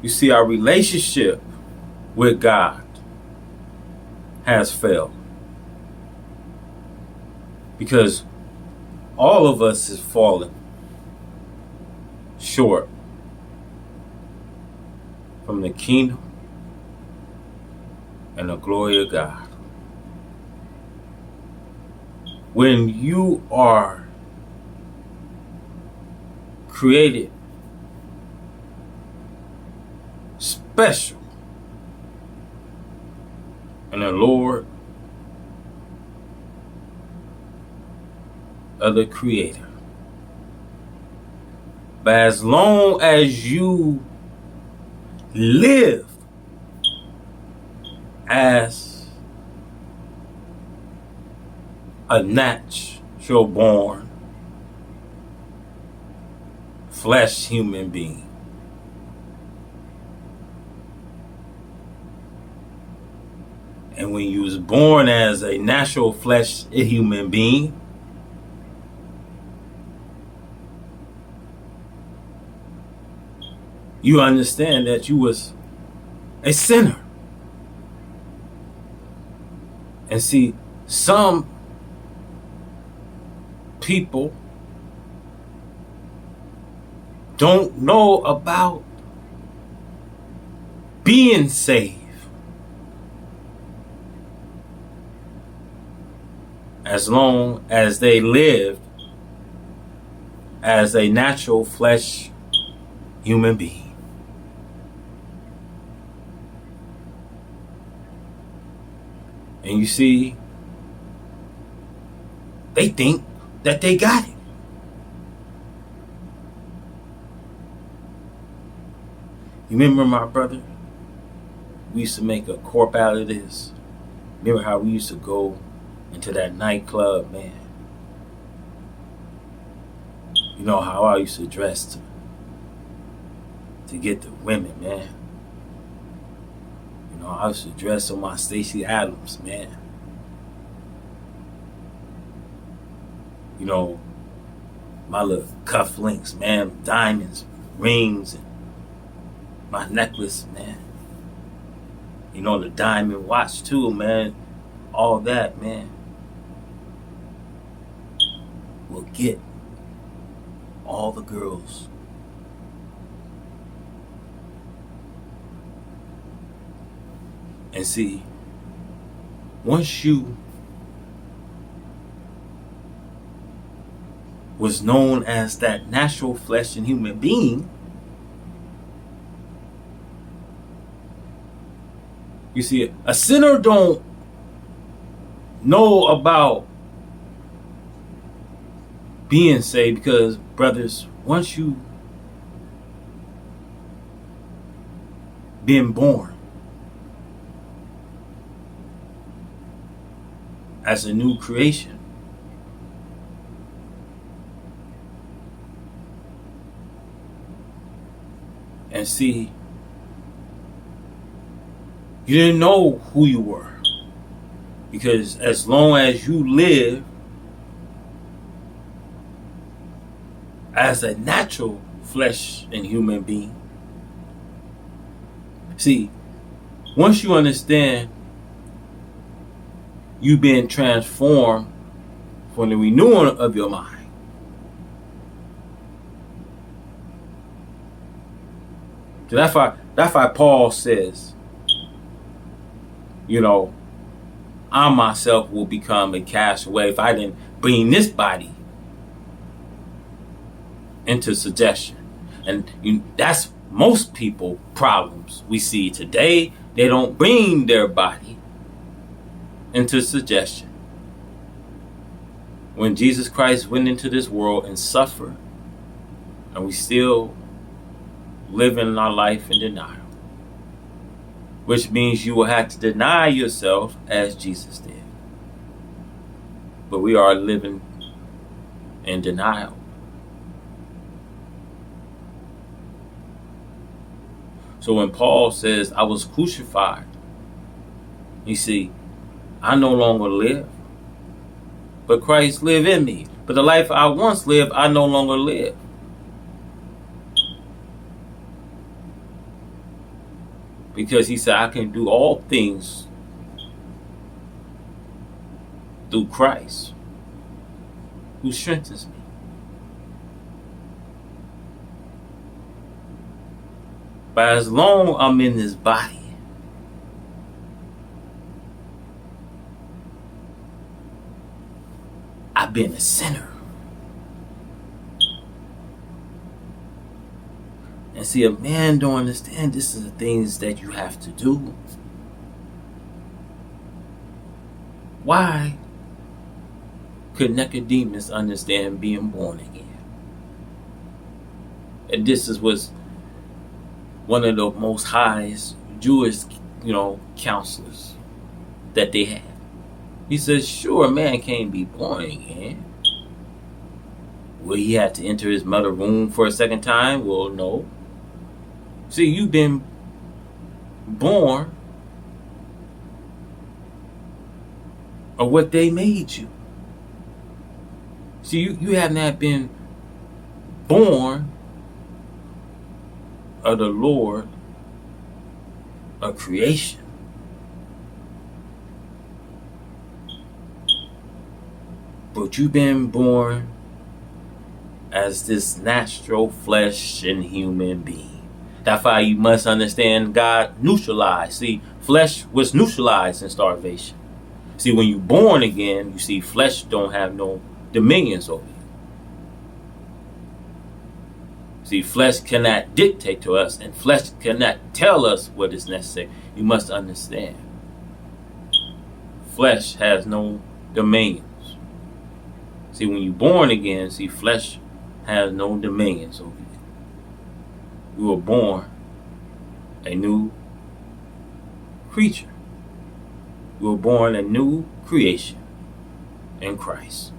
You see, our relationship with God has failed because all of us has fallen short from the kingdom and the glory of God. When you are created special in the Lord of the Creator, but as long as you live as a natural born flesh human being, and when you was born as a natural flesh human being, you understand that you was a sinner. And see, some people don't know about being saved as long as they live as a natural flesh human being. And you see, they think that they got it. You remember my brother? We used to make a corp out of this. Remember how we used to go into that nightclub, man? You know how I used to dress to get the women, man. You know, I used to dress on my Stacey Adams, man. You know, my little cufflinks, man, diamonds, rings, and my necklace, man. You know, the diamond watch too, man. All that, man, will get all the girls. And see, once you was known as that natural flesh and human being, you see, a sinner don't know about being saved because, brothers, once you been born as a new creation, and see, you didn't know who you were. Because as long as you live as a natural flesh and human being, see, once you understand you being transformed from the renewing of your mind, so that's why Paul says, you know, I myself will become a castaway if I didn't bring this body into suggestion. And that's most people problems we see today. They don't bring their body into suggestion. When Jesus Christ went into this world and suffered, and we still living our life in denial, which means you will have to deny yourself as Jesus did. But we are living in denial. So when Paul says, I was crucified, you see, I no longer live, but Christ live in me. But the life I once lived, I no longer live. Because he said, I can do all things through Christ who strengthens me. But as long as I'm in this body, I've been a sinner. And see, a man don't understand this is the things that you have to do. Why could Nicodemus understand being born again? And this is what's one of the most highest Jewish, counselors that they had. He says, sure, a man can't be born again. Will he have to enter his mother's womb for a second time? Well, no. See, you've been born of what they made you. See, you have not been born of the Lord of creation. But you've been born as this natural flesh and human being. That's why you must understand God neutralized. See, flesh was neutralized in starvation. See, when you're born again, you see flesh don't have no dominions over you. See, flesh cannot dictate to us, and flesh cannot tell us what is necessary. You must understand. Flesh has no dominions. See, when you're born again, see, flesh has no dominions over you. You were born a new creature. You were born a new creation in Christ.